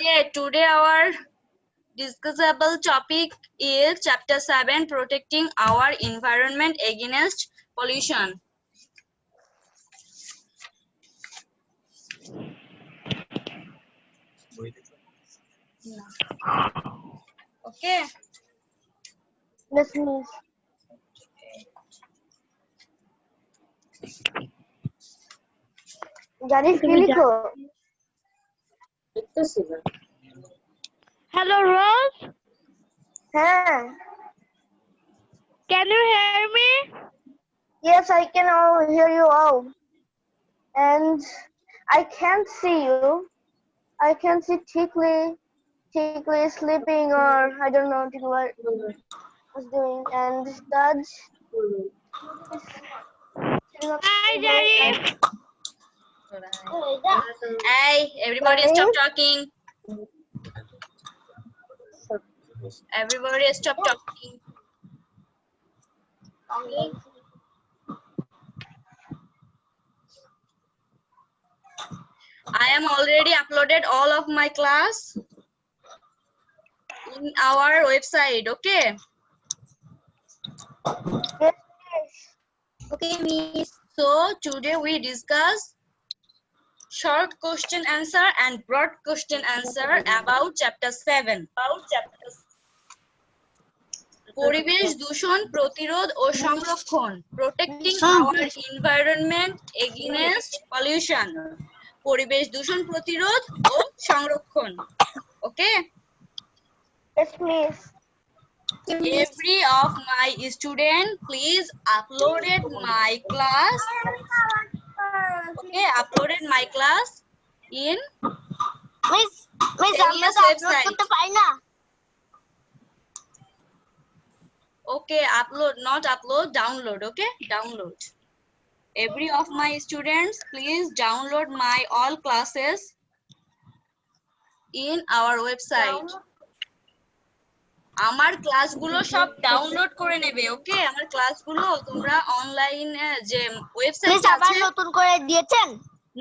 Okay, today our discussable topic is chapter 7, protecting our environment against pollution. Okay. Yes, miss. জানিস কি লিখো? Hello, Rose. হ্যাঁ. Can you hear me? Yes, I can all hear you all. And I can't see you. I can see Tickly sleeping, or I don't know what was doing. And Dodge. Hi, Jarif. Hey, everybody stop talking. Everybody stop talking. I am already uploaded all of my class in our website, okay? Yes, Okay, miss. So today we discuss short question answer and broad question answer about chapter 7. পরিবেশ দূষণ প্রতিরোধ ও সংরক্ষণ, protecting our environment against pollution. পরিবেশ দূষণ প্রতিরোধ ও সংরক্ষণ. Okay? yes, miss. Every of my student please uploaded my class. Okay, uploaded my class in Miss, আমরা Yes, তো আপলোড website. করতে পারি না। Okay, upload, not upload, download. Okay, download. Every of my students please download my all classes in our website. আমার ক্লাসগুলো সব download করে নেবে, ওকে? আমার ক্লাসগুলো তোমরা অনলাইন যে ওয়েবসাইট আবার আছে, নতুন করে দিয়েছেন?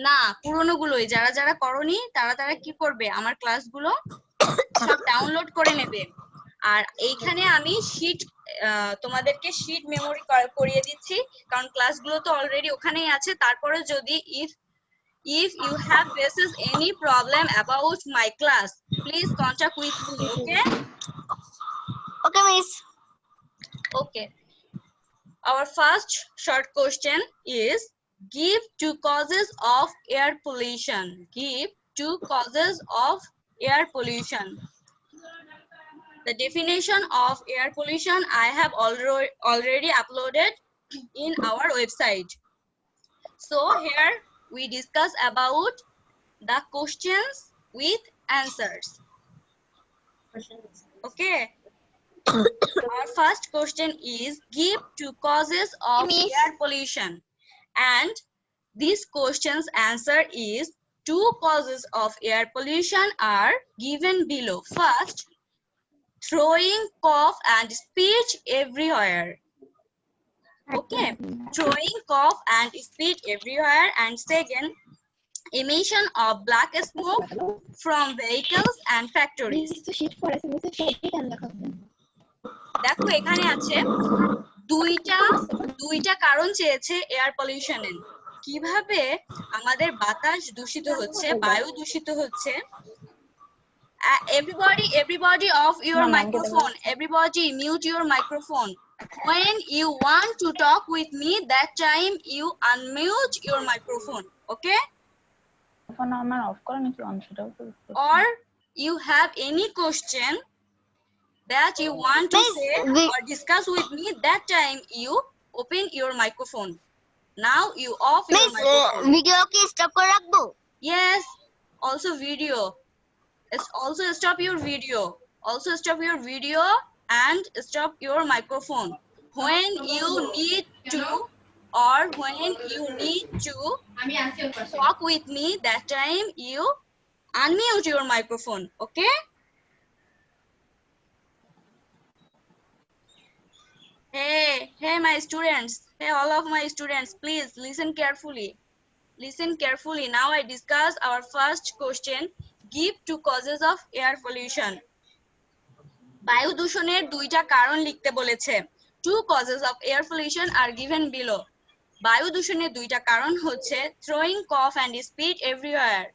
না পুরনো গুলোই, যারা যারা করনি তারা কি করবে, আমার ক্লাসগুলো সব ডাউনলোড করে নেবে। আর এইখানে আমি শীট তোমাদেরকে শীট মেমোরি করিয়ে দিচ্ছি, কারণ ক্লাসগুলো তো অলরেডি ওখানেই আছে। তারপরে যদি if you have faces any problem about my class, please contact with me, okay? Okay, miss. Okay. Our first short question is, give two causes of air pollution. Give two causes of air pollution. The definition of air pollution I have already uploaded in our website. So here we discuss about the questions with answers. Okay. Our first question is, give two causes of air pollution. And this question's answer is, two causes of air pollution are given below. First, throwing cough and speech everywhere. Okay, throwing cough and speech everywhere. And second, emission of black smoke from vehicles and factories. দেখো এখানে আছে দুইটা কারণ চেয়েছে air পলিউশনের, কিভাবে আমাদের বাতাস দূষিত হচ্ছে, বায়ু দূষিত হচ্ছে। Everybody off your microphone. Everybody mute your microphone. When you want to talk with me, that time you unmute your microphone. Okay? Or you have any question that you want to say or discuss with me, that time you open your microphone. Now you off your microphone. Video কি stop করে রাখবো? Yes, also video. It's also stop your video. Also stop your video and stop your microphone. When you need to or when you need to talk with me, that time you unmute your microphone. Okay? Hey, my students. Hey, all of my students, please listen carefully. Listen carefully. Now I discuss our first question. give 2 causes of air pollution. বায়ু দূষণের দুইটা কারণ লিখতে বলেছে। 2 causes of air pollution are given below. বায়ু দূষণের দুইটা কারণ হচ্ছে throwing cough and spit everywhere.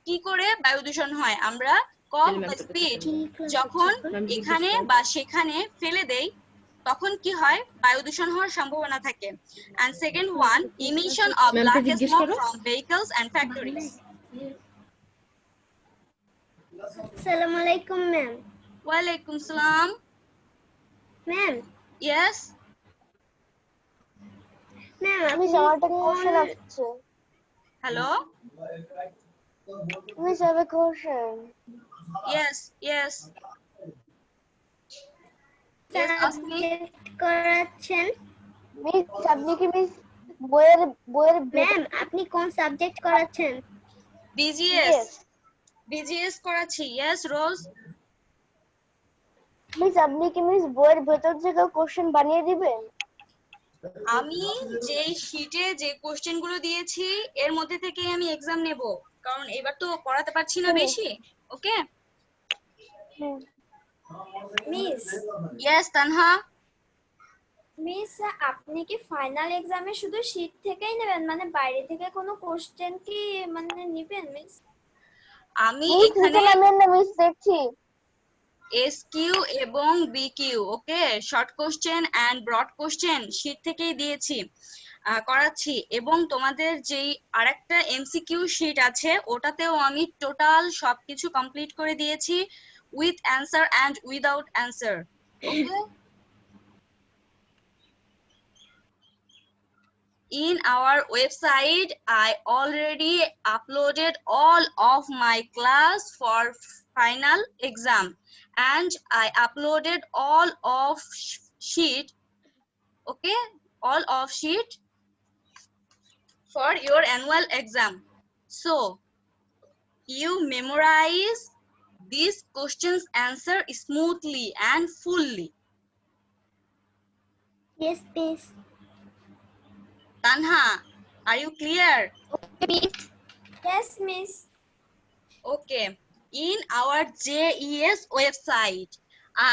কি করে বায়ু দূষণ হয়? আমরা কফ বা স্পিট যখন এখানে বা সেখানে ফেলে দেই তখন কি হয়? বায়ু দূষণ হওয়ার সম্ভাবনা থাকে। And second one, emission of black smoke from vehicles and factories. Assalamu alaikum, ma'am. Walaikum salam. Ma'am, Yes. ma'am, Miss, আমার একটা question আছে। Hello. Miss, I have a question. Yes. Yes. Yes. Ask me. Subject করাচ্ছেন? Miss, আপনি কি miss বইয়ের ma'am, আপনি কোন subject করাচ্ছেন? BGS. BGS করাচ্ছি। Yes, Rose. মিস, আপনি কি মিস বইয়ের ভেতর থেকে কোশ্চেন বানিয়ে দিবেন? আমি যে শীটে যে কোশ্চেন গুলো দিয়েছি এর মধ্যে থেকে আমি এক্সাম নেব, কারণ এবার তো পড়াতে পারছি না বেশি। Okay. Miss yes Tanha. Miss আপনি কি ফাইনাল এক্সামে শুধু শীট থেকেই নেবেন, মানে বাইরে থেকে কোনো কোশ্চেন কি মানে নেবেন মিস? আমি মিস, এখানে নামেন না মিস, দেখছি। SQ এবং BQ, okay, short question and broad question sheet থেকেই দিয়েছি, করাচ্ছি। এবং তোমাদের যেই আরেকটা MCQ শীট আছে ওটাতেও আমি টোটাল সবকিছু কমপ্লিট করে দিয়েছি, with answer and without answer. Okay. In our website, I already uploaded all of my class for final exam, and I uploaded all of sheet, okay, all of sheet for your annual exam. So you memorize these questions answer smoothly and fully. Yes, miss. Tanha, are you clear? Yes miss. Okay. In our JES website,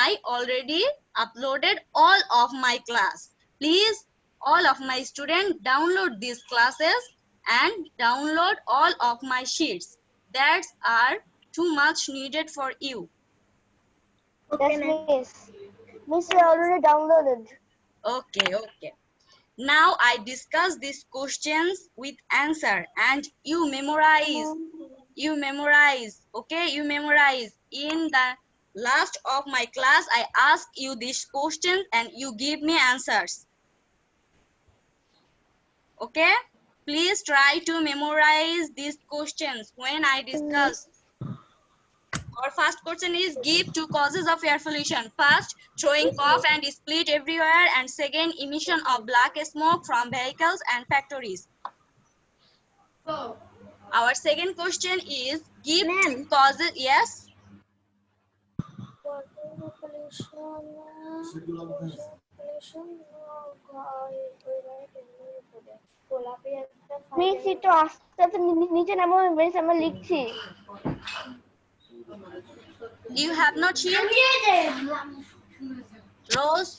I already uploaded all of my class. Please, all of my students download these classes and download all of my sheets that are too much needed for you. Okay, Yes, ma'am. miss. Miss, I already downloaded. Okay, okay. Now I discuss these questions with answer and you memorize. You memorize, okay? You memorize. In the last of my class, I ask you these questions and you give me answers. Okay? Please try to memorize these questions when I discuss. Our first question is give 2 causes of air pollution. First, throwing cough and split everywhere, and second, emission of black smoke from vehicles and factories. Our second question is give 2 causes. Yes. Miss, একটু আস্তে আস্তে নিচে নামো miss, আমরা লিখছি। You have not sheet? Rose,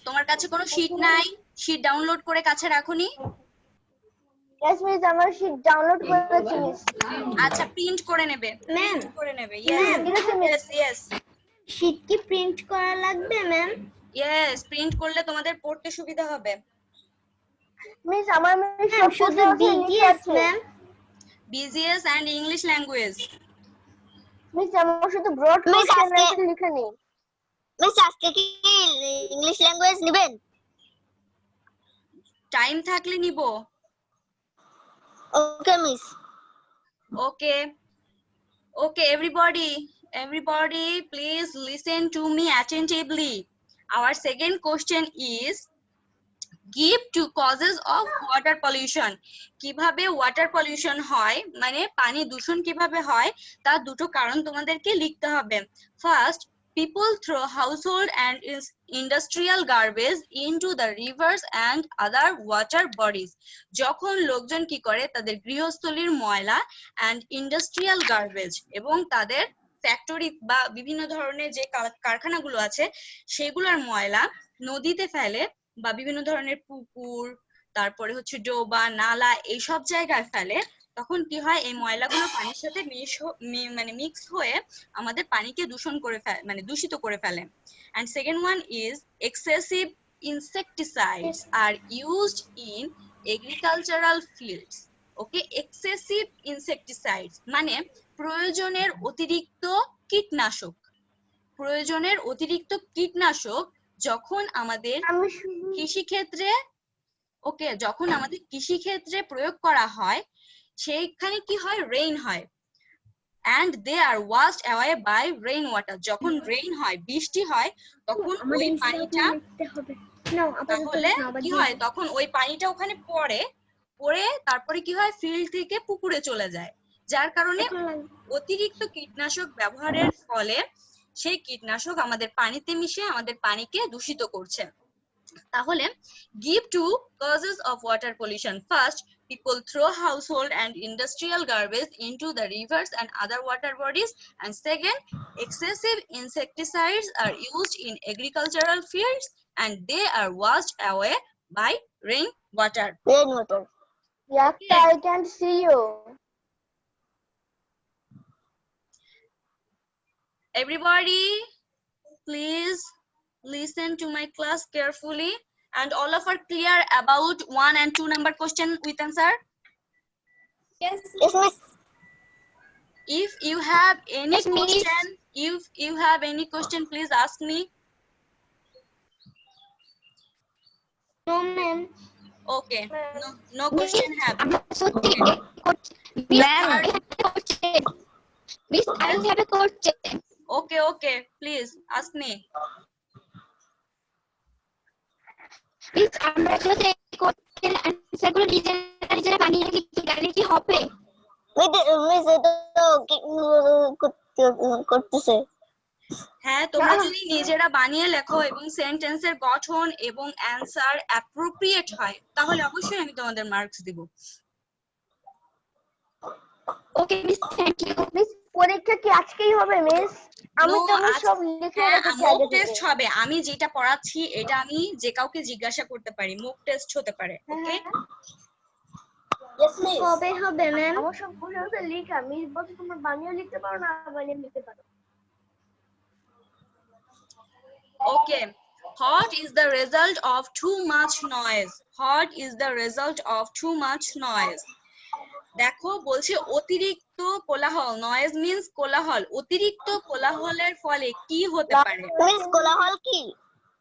তোমার কাছে কোনো শীট নাই? শীট ডাউনলোড করে কাছে রাখোনি? Yes, miss, আমার শীট ডাউনলোড করেছি মিস। আচ্ছা, প্রিন্ট করে নেবে। Ma'am. Print করে নেবে। Ma'am. Yes, yes. শীট কি প্রিন্ট করা লাগবে, ম্যাম? Yes, প্রিন্ট করলে তোমাদের পড়তে সুবিধা হবে। মিস, আমার মিস ম্যাম, শুধু BGS, ma'am? BGS and English language. Miss, আমার শুধু ব্রড কোশ্চেন আছে লিখে নেই। মিস, আজকে কি ইংলিশ ল্যাঙ্গুয়েজ নেবেন? টাইম থাকলে নিব। ওকে miss. Okay. Okay, everybody, please listen to me attentively. Our second question is give 2 causes of water pollution. কিভাবে ওয়াটার পলিউশন হয়, মানে পানি দূষণ কিভাবে হয় তার দুটো কারণ তোমাদেরকে লিখতে হবে। First, People throw household and industrial garbage into the rivers and other water bodies. যখন লোকজন কি করে তাদের গৃহস্থলীর ময়লা and industrial garbage এবং তাদের ফ্যাক্টরি বা বিভিন্ন ধরনের যে কারখানাগুলো আছে সেগুলোর ময়লা নদীতে ফেলে বা বিভিন্ন ধরনের পুকুর তারপরে হচ্ছে ডোবা নালা এইসব জায়গায় ফেলে, তখন কি হয় এই ময়লাগুলো পানির সাথে মিক্স হয়ে আমাদের পানিকে দূষিত করে ফেলে। And second one is excessive insecticides are used in agricultural fields. Okay, excessive insecticides মানে প্রয়োজনের অতিরিক্ত কীটনাশক যখন আমাদের কৃষিক্ষেত্রে প্রয়োগ করা হয় সেইখানে কি হয় রেইন হয় and they are washed away by rain water. যখন রেইন হয় বৃষ্টি হয় তখন ওই পানিটা তাহলে কি হয় তখন ওই পানিটা ওখানে পড়ে তারপরে কি হয় ফিল্ড থেকে পুকুরে চলে যায়, যার কারণে অতিরিক্ত কীটনাশক ব্যবহারের ফলে সেই কীটনাশক আমাদের পানিতে মিশে আমাদের পানিকে দূষিত করছে। তাহলে give two causes of water pollution. First, people throw household and industrial garbage into the rivers and other water bodies, and second, excessive insecticides are used in agricultural fields and they are washed away by rainwater. Yeah, I can see you. Everybody, please listen to my class carefully, and all of are clear about 1 and 2 number question with answer. Yes, Yes, miss. If you have any Yes, question, please ask me. No, ma'am. Okay, no question have. Miss, I have a question. Okay, please ask me. Miss, আমরা যদি question answer গুলো নিজেরা বানিয়ে লিখি তাহলে কি হবে? Miss এটা করতেছে। হ্যাঁ, তোমরা যদি নিজেরা বানিয়ে লেখো এবং সেন্টেন্সের গঠন এবং অ্যানসার অ্যাপ্রোপ্রিয়েট হয় তাহলে অবশ্যই আমি তোমাদের মার্কস দিব। Okay miss, thank you. Miss পরীক্ষা কি আজকেই হবে মিস? আমি তো সব লিখে রেখেছি মক আগে টেস্ট থেকে। হবে, আমি যেটা পড়াচ্ছি এটা আমি যে কাউকে জিজ্ঞাসা করতে পারি, মক টেস্ট হতে পারে। ওকে, ইয়েস মিস। কবে হবে ম্যাম? আমার সব বলে হতে লেখা মিস বলতে তোমরা বানিয়ে লিখতে পারো না বানিয়ে লিখতে পারো। Okay, what is the result of too much noise? What is the result of too much noise? দেখো বলছে অতিরিক্ত কোলাহল, নয়েজ মিন্স কোলাহল, অতিরিক্ত কোলাহলের ফলে কি হতে পারে? মিস কোলাহল কি?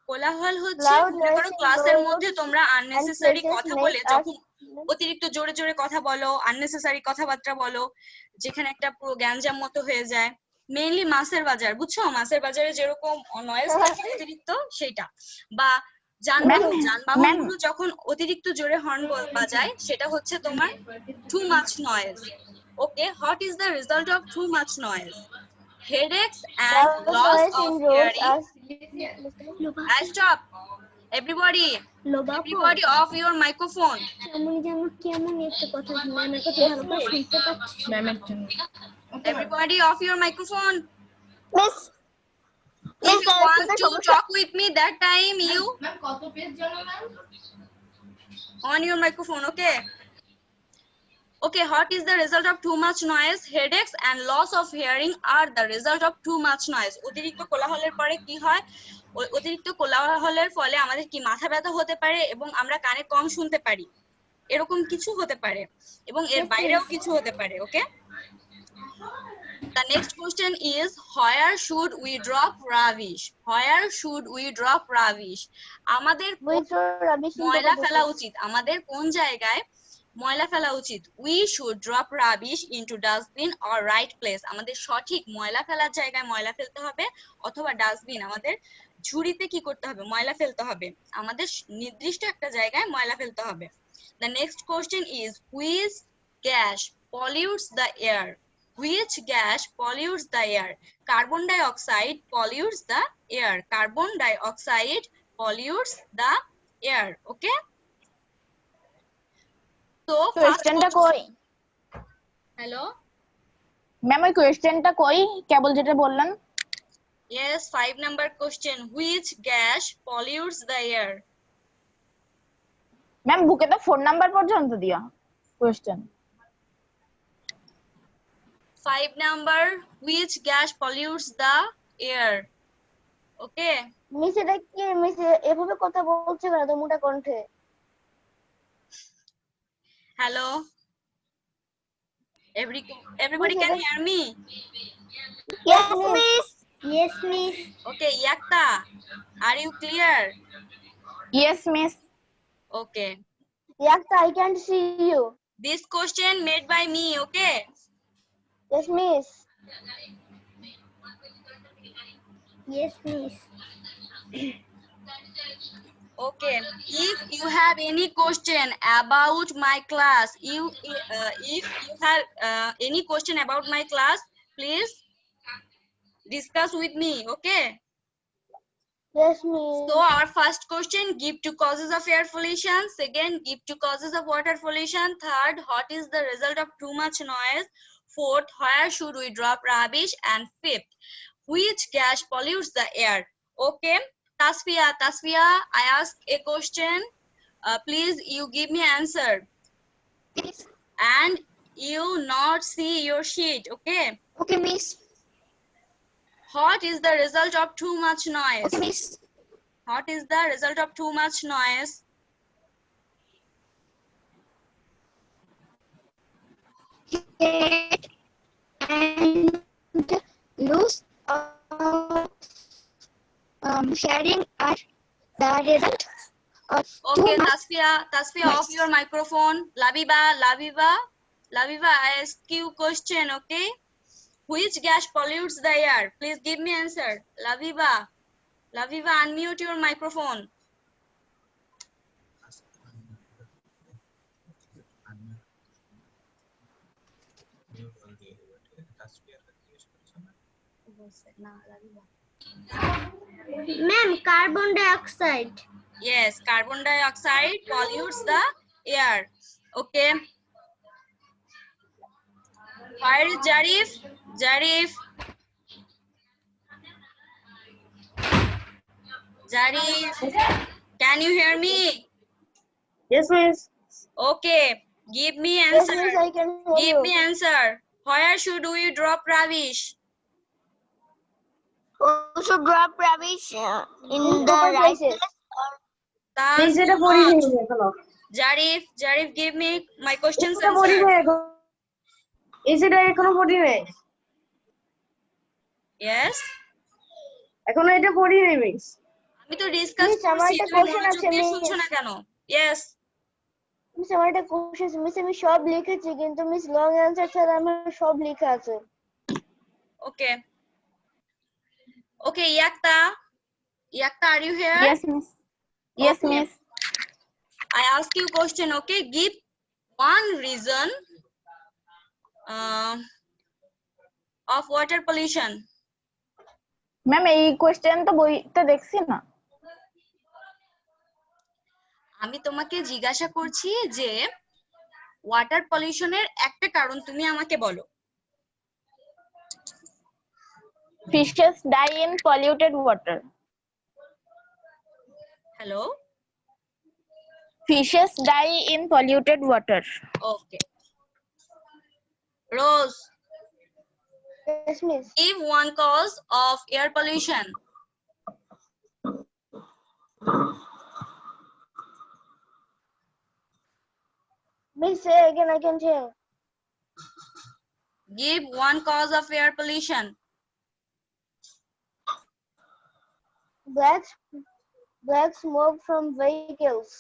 কোলাহল হচ্ছে মনে করো ক্লাসের মধ্যে তোমরা আননেসেসারি কথা বলে যখন অতিরিক্ত জোরে জোরে কথা বলো, আননেসেসারি কথাবার্তা বলো, যেখানে একটা পুরো গ্যাঞ্জাম মতো হয়ে যায়। মেইনলি মাছের বাজার, বুঝছো, মাছের বাজারে যেরকম নয়েজ থাকে অতিরিক্ত সেইটা, বা যানবাহনগুলো যখন অতিরিক্ত জোরে হর্ন বাজায় সেটা হচ্ছে তোমার too much noise. Okay, what is the result of too much noise? Headaches and loss of hearing. Stop. Everybody off your microphone. Everybody off your microphone. Miss If you want to talk with me, that time you on your microphone. Okay, what is the result of too much noise? Headaches and loss of hearing are the result of too much noise. অতিরিক্ত কোলাহলের পরে কি হয়? অতিরিক্ত কোলাহলের ফলে আমাদের কি মাথা ব্যথা হতে পারে এবং আমরা কানে কম শুনতে পারি, এরকম কিছু হতে পারে এবং এর বাইরেও কিছু হতে পারে। ওকে, the next question is where should we drop rubbish? Where should we drop rubbish? আমাদের ময়লা ফেলা উচিত, আমাদের কোন জায়গায় ময়লা ফেলা উচিত? We should drop rubbish into dustbin or right place. আমাদের সঠিক ময়লা ফেলার জায়গায় ময়লা ফেলতে হবে অথবা ডাস্টবিন আমাদের ঝুড়িতে কি করতে হবে? ময়লা ফেলতে হবে, আমাদের নির্দিষ্ট একটা জায়গায় ময়লা ফেলতে হবে। The next question is which gas pollutes the air? Which gas pollutes the air? Carbon dioxide pollutes the air. Carbon dioxide pollutes the air. Okay. So first কোয়েশ্চেনটা কই hello. ম্যাম ওই কোয়েশ্চেনটা কই কেবল যেটা বললেন Yes, 5 number question. Which gas pollutes the air? Ma'am বুকে তো 4 number পর্যন্ত দিয়া question 5 number. Which gas pollutes the air? Okay. Miss এটা কি মিস এভাবে কথা বলছে কেন তো মোটা কণ্ঠে? Hello. Everybody Miss, can এটা- hear me? Yes, miss. Yes, miss. Okay, Yakta, are you clear? Yes miss Okay. Yakta, I can't see you. This question made by me, okay? Yes, miss. Yes, miss. Okay. If you have any question about my class, if you have any question about my class, please discuss with me, okay? Yes, miss. So our first question, give two causes of air pollution. Second, give two causes of water pollution. Third, what is the result of too much noise? Fourth, where should we drop rubbish? And fifth, which gas pollutes the air? Okay, Tasfia, I ask a question. Please, you give me answer. And you not see your sheet, okay? Okay, miss. What is the result of too much noise? Okay, miss. What is the result of too much noise? Get and lose of sharing are the result of too Okay, much. Tasfia, off your microphone. Labiba, I ask you question, okay? Which gas pollutes the air? Please give me answer. Labiba, unmute your microphone. Ma'am, carbon dioxide. Yes, carbon dioxide pollutes the air. Okay. Where is Jarif? Jarif, can you hear me? Yes, miss. Okay, give me Yes, answer. miss, I can hear Give you. me answer. Where should we drop rubbish? Also drop rubbish in the right place. That's not. Jarif, give me my questions answer. এটা এখনো পড়ি নাই। Yes, এখনো এটা পড়ি নাই miss. আমি তো ডিসকাস মিস আমার করছি, একটা তুমি কোশ্চেন মনোযোগ আছে দিয়ে মিস। শুনছো না কেন? Yes, মিস আমার একটা কোশ্চেন আছে মিস, আমি সব লিখেছি কিন্তু মিস লং অ্যানসার ছাড়া আমার সব লেখা আছে। okay. Okay, Yakta, are you here? Yes miss yes Okay. Miss I ask you question, okay? Give one reason of water pollution. Ma'am এই কোয়েশ্চেন তো বইতে দেখছি না আমি তোমাকে জিজ্ঞাসা করছি যে ওয়াটার পলিউশনের একটা কারণ তুমি আমাকে বলো। fishes die in polluted water hello, fishes die in polluted water okay. Rose, Yes, miss. give one cause of air pollution. Miss, say again, I can hear. Give one cause of air pollution. Black smoke from vehicles.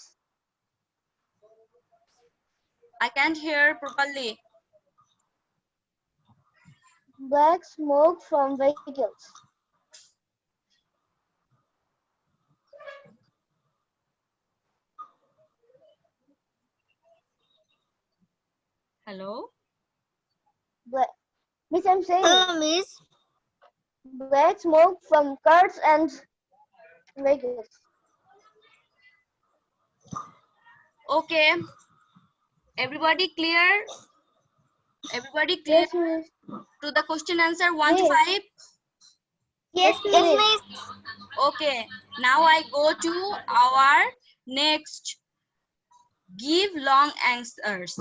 I can't hear properly. Black smoke from vehicles. Hello, Black Miss, I'm saying Miss. black smoke from cars and vehicles. Okay, everybody clear? Everybody clear Yes, Miss. to the question answer 1 to Yes. 5? Yes, Miss. Okay, now I go to our next. Give long answers.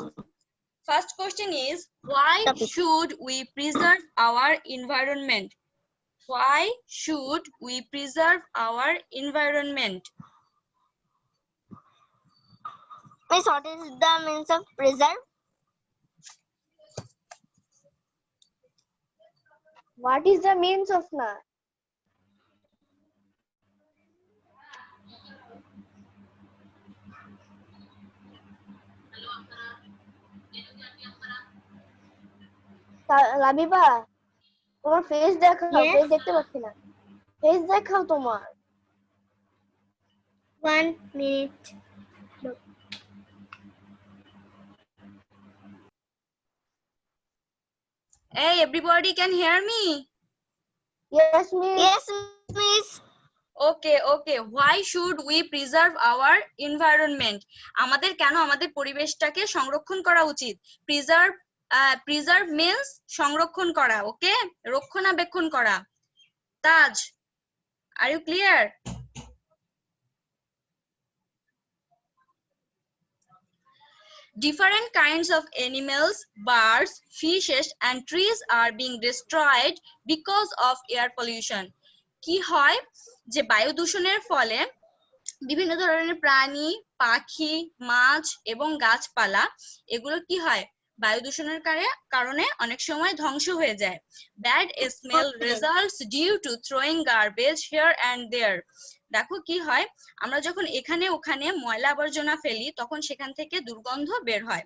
First question is, why should we preserve our environment? Why should we preserve our environment? Miss, what is the means of preserve? What is the means of na? Labiba তোমার face দেখাও, Yes. Face দেখতে পাচ্ছি না। Face দেখাও তোমার। 1 minute. Hey, everybody can hear me? Yes, Miss. Yes, Miss. Okay, okay. Why should we preserve our environment? আমাদের কেন আমাদের পরিবেশটাকে সংরক্ষণ করা উচিত? Preserve means সংরক্ষণ করা, ওকে? রক্ষণাবেক্ষণ করা। তাজ, are you clear? Different kinds of animals, birds, fishes and trees are being destroyed because of air pollution. কি হয় যে বায়ু দূষণের ফলে বিভিন্ন ধরনের প্রাণী, পাখি, মাছ এবং গাছপালা এগুলো কি হয় বায়ু দূষণের কারণে অনেক সময় ধ্বংস হয়ে যায়। Bad smell results due to throwing garbage here and there. দেখো কি হয় আমরা যখন এখানে ওখানে ময়লা আবর্জনা ফেলি তখন সেখান থেকে দুর্গন্ধ বের হয়।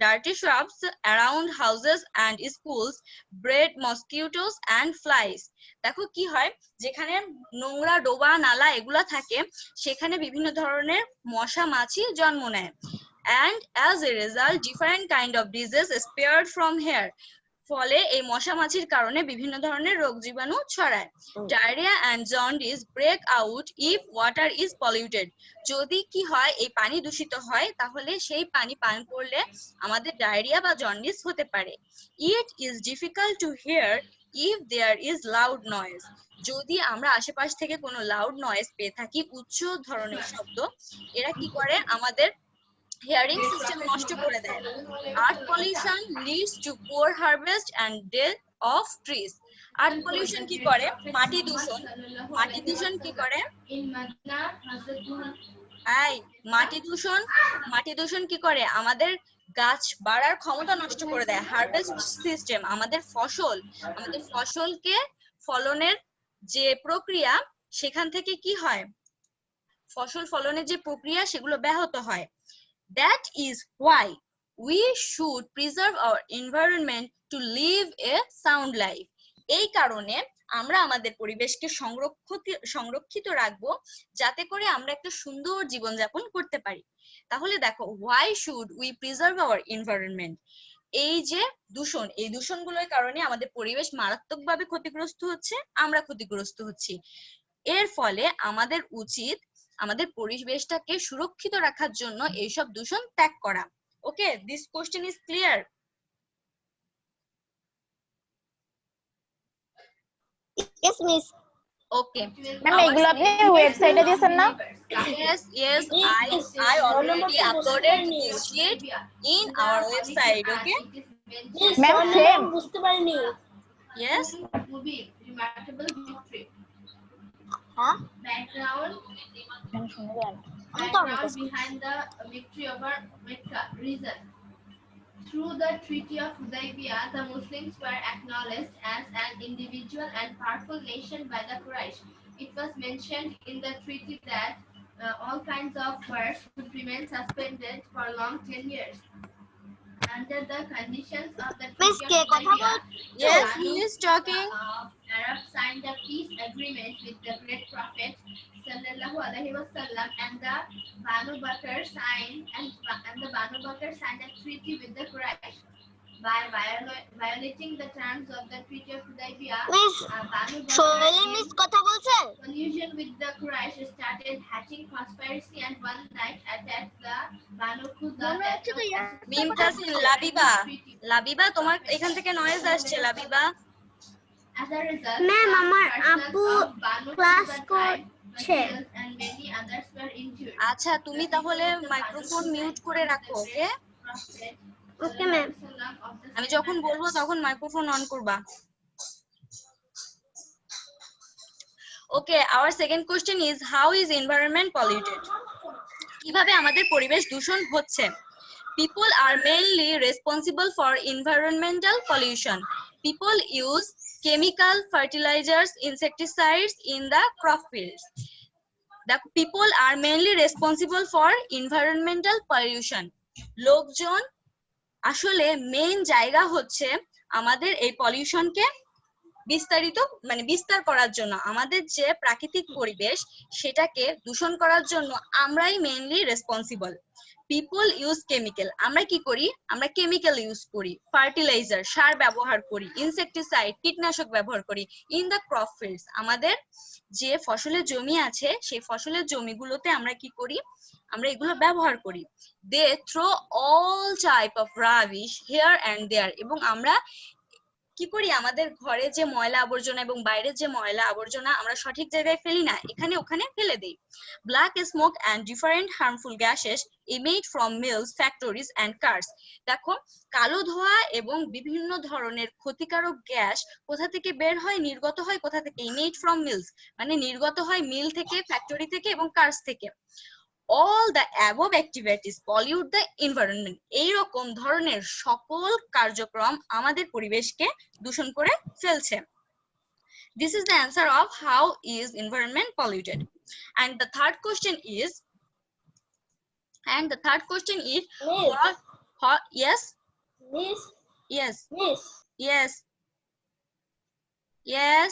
Dirty shrubs around houses and schools breed mosquitoes and flies. দেখো কি হয় যেখানে নোংরা ডোবা নালা এগুলা থাকে সেখানে বিভিন্ন ধরনের মশা মাছি জন্ম নেয়। And as a result different kind of disease spread from here. ফলে এই মশা মাছির কারণে বিভিন্ন ধরনের রোগ জীবাণু ছড়ায়। Diarrhea and jaundice break out if water is polluted. যদি কি হয় এই পানি দূষিত হয় তাহলে সেই পানি পান করলে আমাদের ডায়রিয়া বা জন্ডিস হতে পারে। It is difficult to hear if there is loud noise. যদি আমরা আশেপাশ থেকে কোনো লাউড নয়েজ পেয়ে থাকি উচ্চ ধরনের শব্দ এরা কি করে আমাদের হিয়ারিং সিস্টেম নষ্ট করে দেয়। Earth pollution leads to poor harvest and death of trees. Earth pollution কি করে মাটি দূষণ কি করে মাটি দূষণ কি করে আমাদের গাছ বাড়ার ক্ষমতা নষ্ট করে দেয়। হারভেস্ট সিস্টেম আমাদের ফসলকে ফলনের যে প্রক্রিয়া সেখান থেকে কি হয় ফসল ফলনের যে প্রক্রিয়া সেগুলো ব্যাহত হয়। That is why we should preserve our environment to live a sound life. এই কারণে আমরা আমাদের পরিবেশকে সংরক্ষিত রাখবো যাতে করে আমরা একটা সুন্দর জীবনযাপন করতে পারি। তাহলে দেখো why should we preserve our environment? এই যে দূষণ এই দূষণগুলোর কারণে আমাদের পরিবেশ মারাত্মকভাবে ক্ষতিগ্রস্ত হচ্ছে আমরা ক্ষতিগ্রস্ত হচ্ছি। এর ফলে আমাদের উচিত আমাদের পরিবেশটাকে সুরক্ষিত রাখার জন্য এইসব দূষণ ত্যাগ করা। Okay, this question is clear? Yes, Miss. Okay ma'am এগুলো আপনি ওয়েবসাইটে দিয়েছেন না? yes I already uploaded this sheet in our website. Okay ma'am same বুঝতে পারিনি। yes Background behind the victory over Mecca. Reason. Through the Treaty of Hudaybiyah, the Muslims were acknowledged as an individual and powerful nation by the Quraysh. It was mentioned in the treaty that all kinds of wars would remain suspended for long 10 years. Under the conditions of the Treaty of Hudaybiyah, yes he is talking. Arabs signed a peace agreement with the great prophet sallallahu alaihi wasallam, and the Banu Bakr signed a treaty with the Quraysh. By violating the terms of the Treaty of Hudaybiyah, miss Banu Soheli Bakr miss কথা বলছে collusion with the Quraysh started hatching conspiracy and one night attacked the Banu Khuzza that was মিম তাসিন লাবিবা লাবিবা তোমার এখান থেকে noise আসছে Labiba As a result, Ma'am, some আমার persons আপু of Banu class Khuzza tribe were করছে। killed and many others were injured. আচ্ছা তুমি তাহলে মাইক্রোফোন মিউট করে রাখো ওকে ওকে ম্যাম আমি যখন বলবো তখন মাইক্রোফোন অন করবা ওকে our second question is how is environment polluted কিভাবে আমাদের পরিবেশ দূষণ হচ্ছে people are mainly responsible for environmental pollution people use chemical fertilizers insecticides in the crop fields the people are mainly responsible for environmental pollution লোকজন আসলে main জায়গা হচ্ছে আমাদের এই পলিউশনকে বিস্তার করার জন্য আমাদের যে প্রাকৃতিক পরিবেশ সেটাকে দূষণ করার জন্য আমরাই mainly responsible people use chemical আমরা কি করি আমরা কেমিক্যাল ইউজ করি ফার্টিলাইজার সার ব্যবহার করি ইনসেক্টিসাইড কীটনাশক ব্যবহার করি ইন দ্য ক্রপ ফিল্ডস আমাদের যে ফসলের জমি আছে সেই ফসলের জমিগুলোতে আমরা কি করি আমরা এগুলো ব্যবহার করি they throw all type of rubbish here and there এবং আমরা কি করি আমাদের ঘরে যে ময়লা আবর্জনা এবং বাইরের যে ময়লা আবর্জনা আমরা সঠিক জায়গায় ফেলি না এখানে ওখানে ফেলে দেই black smoke and different harmful gases emit from mills factories and cars দেখো কালো ধোঁয়া এবং বিভিন্ন ধরনের ক্ষতিকারক গ্যাস কোথা থেকে বের হয় নির্গত হয় কোথা থেকে ইমিট ফ্রম মিলস মানে নির্গত হয় মিল থেকে ফ্যাক্টরি থেকে এবং কারস থেকে all the above activities pollute the environment এইরকম ধরনের সকল কার্যক্রম আমাদের পরিবেশকে দূষণ করে ফেলছে this is the answer of how is environment polluted and the third question is what yes miss yes miss yes yes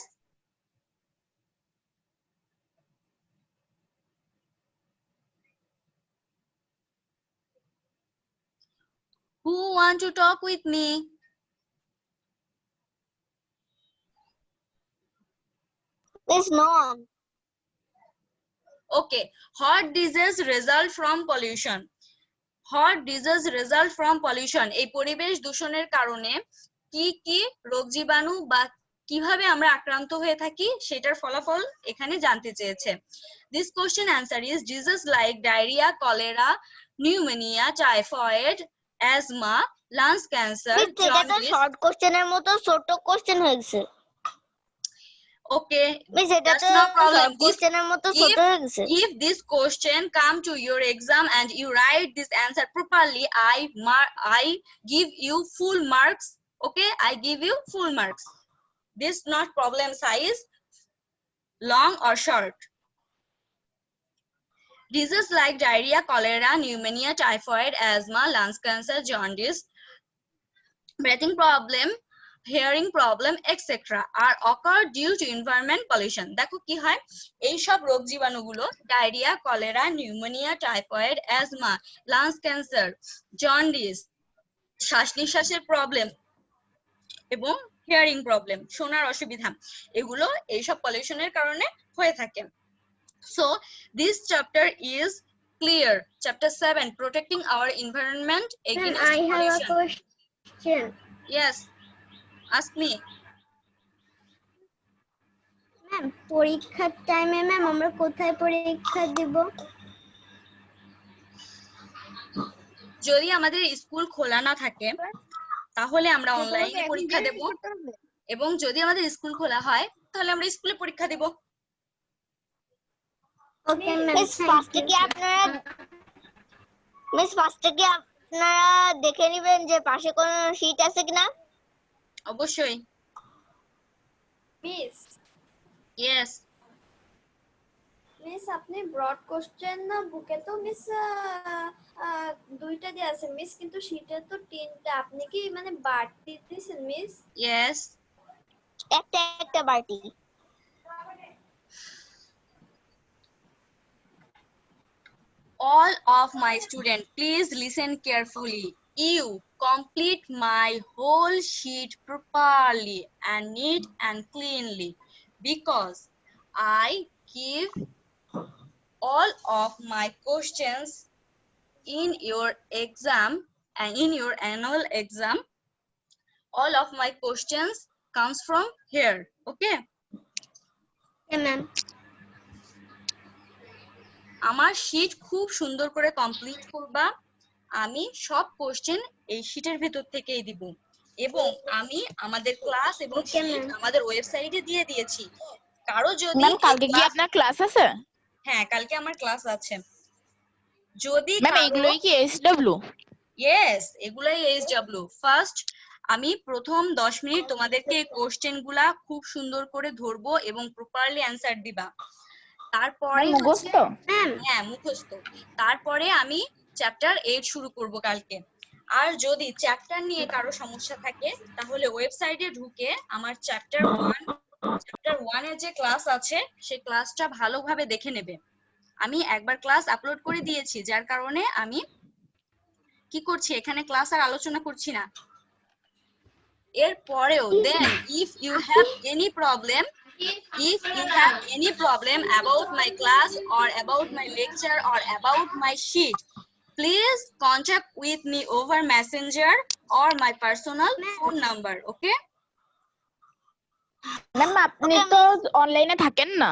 who want to talk with me miss no okay heart disease result from pollution heart disease result from pollution এই পরিবেশ দূষণের কারণে কি কি রোগ জীবাণু বা কিভাবে আমরা আক্রান্ত হয়ে থাকি সেটার ফলাফল এখানে জানতে চেয়েছে this question answer is disease like diarrhea cholera pneumonia typhoid asthma lungs cancer এটা তো jaundice শর্ট কোশ্চেনের মতো ছোট কোশ্চেন হয়েছে okay মিস এটা that's তো no problem শর্ট কোশ্চেনের মতো ছোট হয়ে গেছে if this question come to your exam and you write this answer properly I give you full marks okay I give you full marks this not problem size long or short diseases like diarrhea cholera pneumonia typhoid asthma lungs cancer jaundice breathing problem hearing problem etc are occur due to environment pollution দেখো কি হয় এই সব রোগ জীবাণুগুলো diarrhoea cholera pneumonia typhoid asthma lungs cancer jaundice শ্বাস নিঃশ্বাসের problem এবং হিয়ারিং প্রবলেম শোনার অসুবিধা এগুলো এই সব পলিউশনের কারণে হয়ে থাকে so this chapter is clear chapter 7 protecting our environment against I have a pollution question. yes ask me ma'am পরীক্ষার টাইমে ম্যাম আমরা কোথায় পরীক্ষা দিব যদি আমাদের স্কুল খোলা না থাকে তাহলে আমরা অনলাইনে পরীক্ষা দেব এবং যদি আমাদের স্কুল খোলা হয় তাহলে আমরা স্কুলে পরীক্ষা দেব ওকে ম্যাম ফার্স্টে কি আপনারা দেখে নেবেন যে পাশে কোন শীট আছে কিনা অবশ্যই মিস yes মিস আপনি ব্রড কোশ্চেন না বুকে তো মিস দুইটা দিয়ে আছে মিস কিন্তু শীটে তো তিনটা আপনি কি মানে বাড়তি দিয়েছেন মিস yes একটা বাটি all of my students please listen carefully you complete my whole sheet properly and neat and cleanly, because I give all of my questions in your exam and in your annual exam. All of my questions comes from here. Okay? Ma'am আমার sheet খুব সুন্দর করে complete করবা। আমি সব question এই শীটের ভিতর থেকেই দিব, এবং আমি আমাদের ক্লাস এবং Okay, শীট ma'am. আমাদের ওয়েবসাইটে দিয়ে দিয়েছি। কারো যদি ম্যাম এই কালকে কি class- আপনার ক্লাস আছে? হ্যাঁ, কালকে আমার ক্লাস আছে। যদি ম্যাম এগুলোই কি এসডব্লিউ? ইয়েস, এগুলাই এইচডব্লিউ। ফার্স্ট আমি প্রথম 10 মিনিট তোমাদেরকে এই কোশ্চেন গুলা খুব সুন্দর করে ধরবো এবং প্রপারলি অ্যানসার দিবা। তারপরে মুখস্থ? ম্যাম হ্যাঁ, মুখস্থ। তারপরে আমি চ্যাপ্টার 8 শুরু করব কালকে। আর যদি চ্যাপ্টার নিয়ে কারো সমস্যা থাকে তাহলে ওয়েবসাইটে ঢুকে আমার চ্যাপ্টার 1 এর যে ক্লাস আছে সেই ক্লাসটা ভালোভাবে দেখে নেবে। আমি একবার ক্লাস আপলোড করে দিয়েছি, যার কারণে আমি কি করছি, এখানে ক্লাস আর আলোচনা করছি না। এরপরেও দেন if you have any problem about my class or about my lecture or about my sheet, please contact with me over messenger or my personal phone number. Okay? Ma'am আপনি তো অনলাইনে থাকেন না।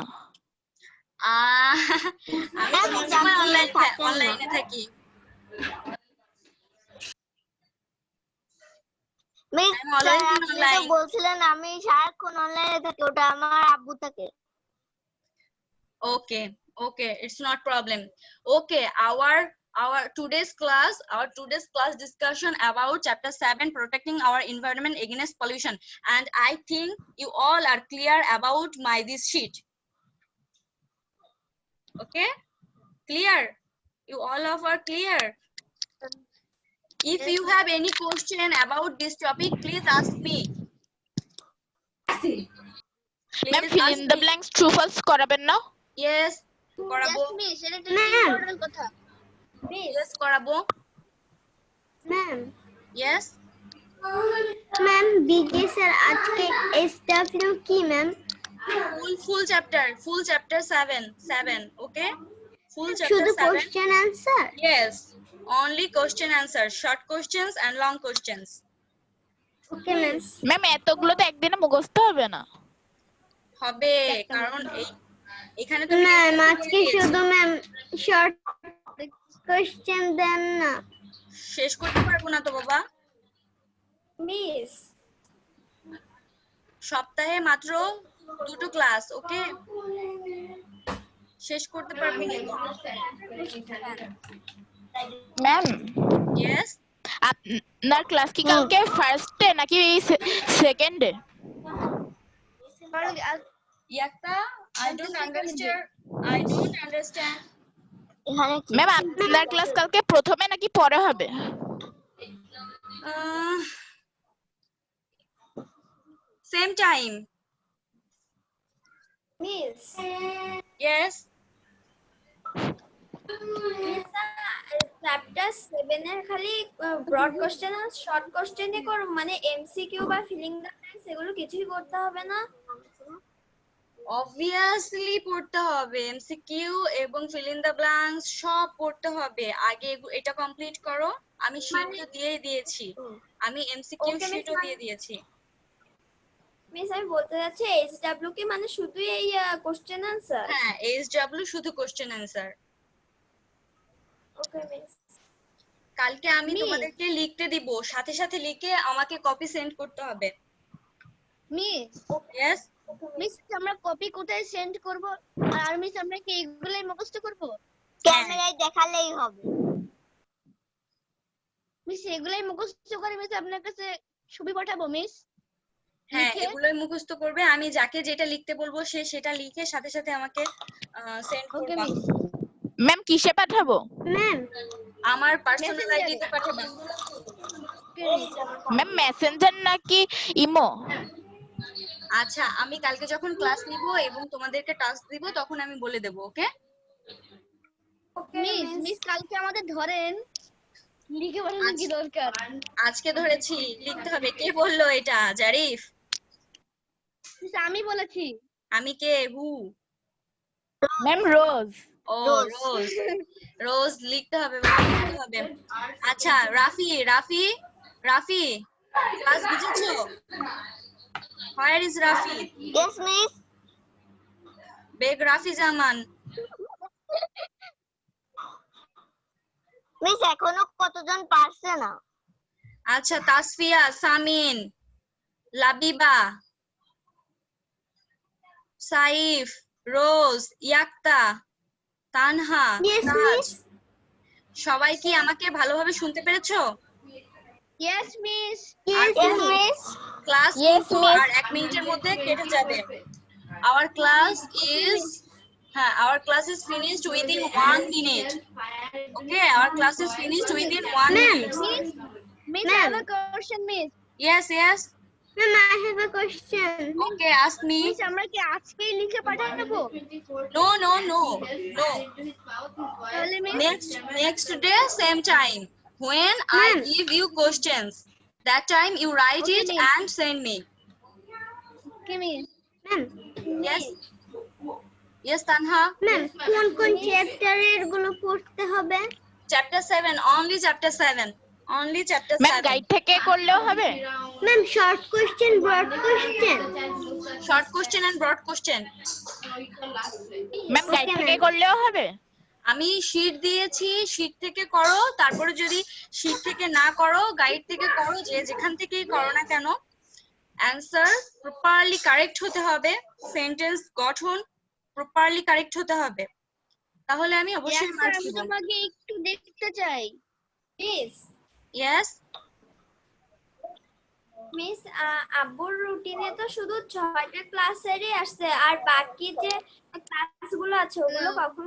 আমি সবসময় অনলাইনে থাকি। মিস I'm always আপনি তো online. বলছিলেন আমি সারাক্ষণ অনলাইনে থাকি, ওটা আমার আব্বু থাকে। Okay, it's not problem. Okay, our today's class discussion about chapter 7, protecting our environment against pollution, and I think you all are clear about this sheet. Okay, clear? You all of are clear? If you have any question about this topic, please ask me. Ma'am Please fill ask in the me. Blanks true false করাবেন না? Yes, করাবো। Yes, করাবো। Ma'am Yes. Ma'am BJ sir আজকে SW কি ma'am? Full chapter 7. Okay, full chapter শুধু 7. Question answer? Yes, only question answer, short questions and long questions. Okay ma'am. Ma'am এতগুলো তো একদিনে মুখস্থ হবে না। হবে, কারণ এখানে তো ম্যাম আজকে শুধু ম্যাম শর্ট কোশ্চেন দেন না। শেষ করতে পারবো না তো বাবা, মিস সপ্তাহে মাত্র 2টো ক্লাস। ওকে, শেষ করতে পারবো না তো। ম্যাম Yes, আপনার ক্লাস কি কালকে ফার্স্টে নাকি সেকেন্ডে? Yakta, I don't understand. এখানে কি? ম্যাম আপনার ক্লাস কালকে প্রথমে নাকি পরে হবে? Same time. Miss Yes. Chapter 7 এর খালি ব্রড কোশ্চেন আর শর্ট কোশ্চেনই করব, মানে এমসিকিউ বা ফিলিং দ্য ব্ল্যাঙ্কস এগুলো কিছুই করতে হবে না? Obviously পড়তে হবে, এমসিকিউ এবং fill in the blanks সব পড়তে হবে। আগে এটা কমপ্লিট করো। আমি শীট তো দিয়ে দিয়েছি, আমি এমসিকিউ Okay, শীটও miss, দিয়ে দিয়েছি। মিস আমি বলতে যাচ্ছি এইচডব্লিউ কি মানে শুধু এই কোশ্চেন আনসার? হ্যাঁ, এইচডব্লিউ শুধু কোশ্চেন অ্যানসার। ওকে মিস। কালকে আমি তোমাদেরকে লিখতে দিব, সাথে সাথে লিখে আমাকে কপি সেন্ড করতে হবে। মিস ইয়েস, মিস আমরা কপি কোথায় সেন্ড করব? আর মিস আমরা কি এগুলাই মুখস্থ করব? ক্যামেরায় দেখালেই হবে। মিস এগুলাই মুখস্থ করে মিস আপনার কাছে ছবি পাঠাবো মিস? হ্যাঁ, এগুলোই মুখস্থ করবে। আমি যাকে যেটা লিখতে বলবো সে সেটা লিখে সাথে সাথে আমাকে সেন্ড ওকে করবে। মিস। ম্যাম কিসে পাঠাবো? ম্যাম আমার পার্সোনাল আইডিতে পাঠাবে। ম্যাম মেসেঞ্জার নাকি ইমো? আচ্ছা, আমি কালকে যখন ক্লাস নিব এবং তোমাদেরকে টাস্ক দিব তখন আমি বলে দেব। ওকে মিস মিস কালকে আমাদের ধরেন লিখে পাঠানো কি দরকার? আজকে ধরেছি লিখতে হবে। কে বললো এটা? জারিফ? মিস আমি বলেছি। আমি কে? হু? ম্যাম রোজ। ও রোজ। রোজ লিখতে হবে বাবা, লিখতে হবে। আচ্ছা রাফি, রাফি, রাফি ক্লাস বুঝেছো? Where is Rafi? Yes, miss. Beg Rafi Zaman. Miss এখনো কতজন পারছে না? আচ্ছা তাসফিয়া, সামিন, লাবিবা, সাইফ, রোজ, ইয়াক্তা, তানহা, Yes, তাজ। miss. সবাই কি আমাকে ভালোভাবে শুনতে পেরেছো? Yes miss. Yes, miss. Class Yes, কিন্তু miss. আর 1 মিনিটের মধ্যে কেটে যাবে। Our class is our class is finished within 1 minute. Okay, our class is finished within 1 minute. Miss, I have a question, miss. Yes, yes. Ma'am, I have a question. Okay, ask me. Miss আমরা কি আজকেই লিখে পাঠাবো? No, no, no, no. তাহলে miss Next day, same time. When I give you questions, that time you write Okay, it miss. and send me. কি miss? Ma'am, Yes. Yes, Tanha. ma'am, কোন চ্যাপ্টারের গুলো পড়তে হবে? Chapter 7, only chapter 7. Only chapter ma'am 7. Guide থেকে করলেও হবে? Ma'am, short question, broad question. Short question and broad question. Ma'am guide Okay, থেকে ma'am. করলেও হবে? আমি শীট দিয়েছি, শীট থেকে করো। তারপরে যদি শীট থেকে না করো, গাইড থেকে করো, যে যেখান থেকেই করো না কেন, অ্যানসার প্রপারলি কারেক্ট হতে হবে, সেন্টেন্স গঠন প্রপারলি কারেক্ট হতে হবে, তাহলে আমি অবশ্যই স্যার মার্কস আমি দেব। তোমাকে একটু দেখতে চাই। মিস ইয়েস, মিস আব্বুর রুটিনে তো শুধু 6টা ক্লাসেরই আসছে, আর বাকি যে ক্লাসগুলো আছে ওগুলো কখন